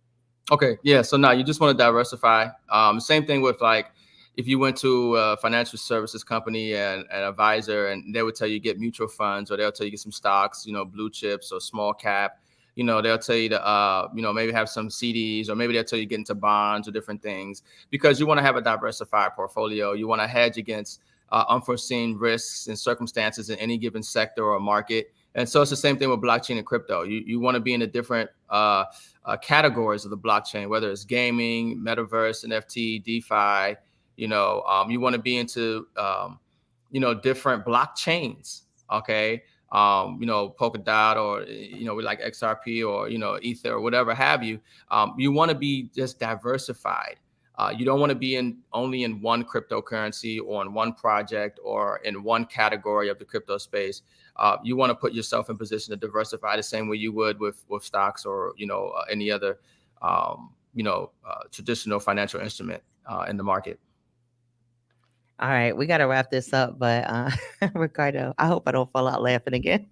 [SPEAKER 3] Okay. Yeah. So now you just want to diversify. Same thing with like, if you went to a financial services company and an advisor, and they would tell you get mutual funds, or they'll tell you get some stocks, blue chips or small cap, they'll tell you to, maybe have some CDs, or maybe they'll tell you get into bonds or different things, because you want to have a diversified portfolio. You want to hedge against unforeseen risks and circumstances in any given sector or market. And so it's the same thing with blockchain and crypto. You want to be in the different categories of the blockchain, whether it's gaming, metaverse, NFT, DeFi. You want to be into, different blockchains. Okay. Polkadot, or, we like XRP, or, Ether, or whatever have you. You want to be just diversified. You don't want to be only in one cryptocurrency or in one project or in one category of the crypto space. You want to put yourself in position to diversify the same way you would with stocks or, any other, traditional financial instrument in the market.
[SPEAKER 2] All right, we got to wrap this up, but Ricardo, I hope I don't fall out laughing again.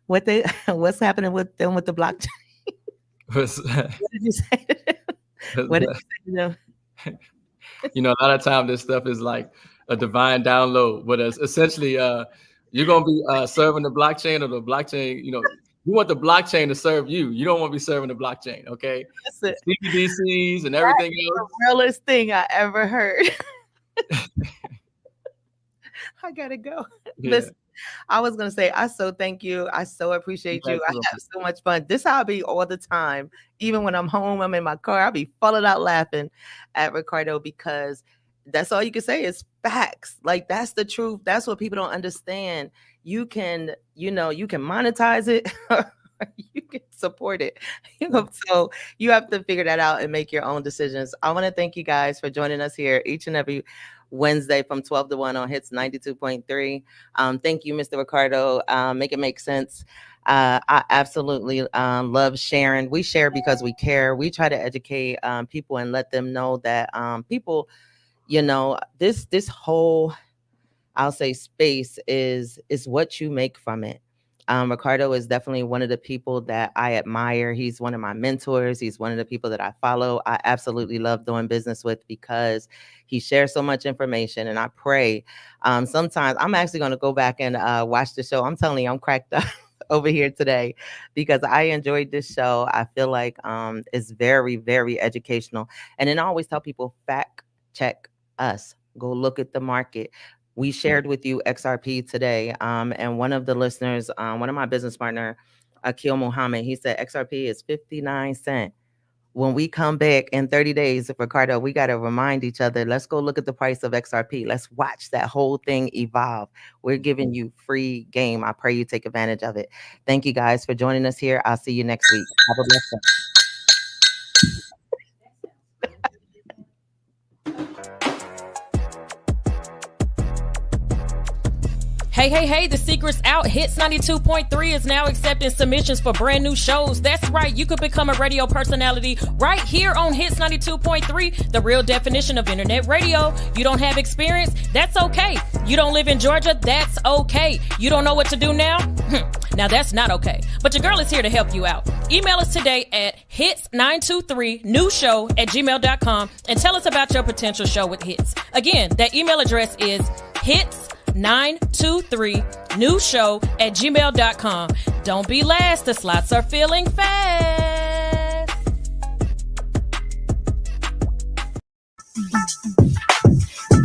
[SPEAKER 2] What's happening with them with the blockchain? What did you say to them? What did you say to them?
[SPEAKER 3] A lot of time this stuff is like a divine download, but essentially you're going to be serving the blockchain, or the blockchain, you want the blockchain to serve you. You don't want to be serving the blockchain, okay? CBDCs and everything else.
[SPEAKER 2] The realest thing I ever heard. I gotta go. Yeah. Listen, I was gonna say, I so thank you. I so appreciate you. I have so much fun. This how I be all the time. Even when I'm home, I'm in my car, I'll be falling out laughing at Ricardo, because that's all you can say is facts. Like, that's the truth. That's what people don't understand. You can, you can monetize it, or you can support it. So you have to figure that out and make your own decisions. I want to thank you guys for joining us here each and every Wednesday from 12 to 1 on Hits 92.3. Thank you, Mr. Ricardo. Make it make sense. I absolutely love sharing. We share because we care. We try to educate people and let them know that people, this whole, I'll say, space is what you make from it. Ricardo is definitely one of the people that I admire. He's one of my mentors. He's one of the people that I follow. I absolutely love doing business with, because he shares so much information. And I pray sometimes I'm actually going to go back and watch the show. I'm telling you, I'm cracked up over here today because I enjoyed this show. I feel like it's very, very educational. And then I always tell people, fact check us. Go look at the market. We shared with you XRP today, and one of the listeners, one of my business partner, Akil Muhammad, he said XRP is 59 cents. When we come back in 30 days, Ricardo, we got to remind each other, let's go look at the price of XRP. Let's watch that whole thing evolve. We're giving you free game. I pray you take advantage of it. Thank you guys for joining us here. I'll see you next week. Have a blessed day.
[SPEAKER 1] Hey, the secret's out. Hits 92.3 is now accepting submissions for brand new shows. That's right. You could become a radio personality right here on Hits 92.3, the real definition of internet radio. You don't have experience? That's okay. You don't live in Georgia? That's okay. You don't know what to do now? Now that's not okay. But your girl is here to help you out. Email us today at hits923newshow@gmail.com and tell us about your potential show with Hits. Again, that email address is hits923newshow@gmail.com. Don't be last. The slots are filling fast.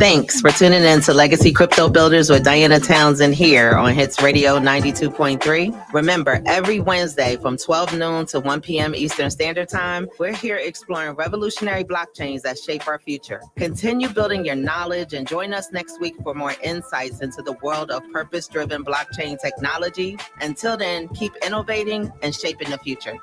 [SPEAKER 2] Thanks for tuning in to Legacy Crypto Builders with Diana Townsend here on Hits Radio 92.3. Remember, every Wednesday from 12 noon to 1 p.m. Eastern Standard Time, we're here exploring revolutionary blockchains that shape our future. Continue building your knowledge and join us next week for more insights into the world of purpose-driven blockchain technology. Until then, keep innovating and shaping the future.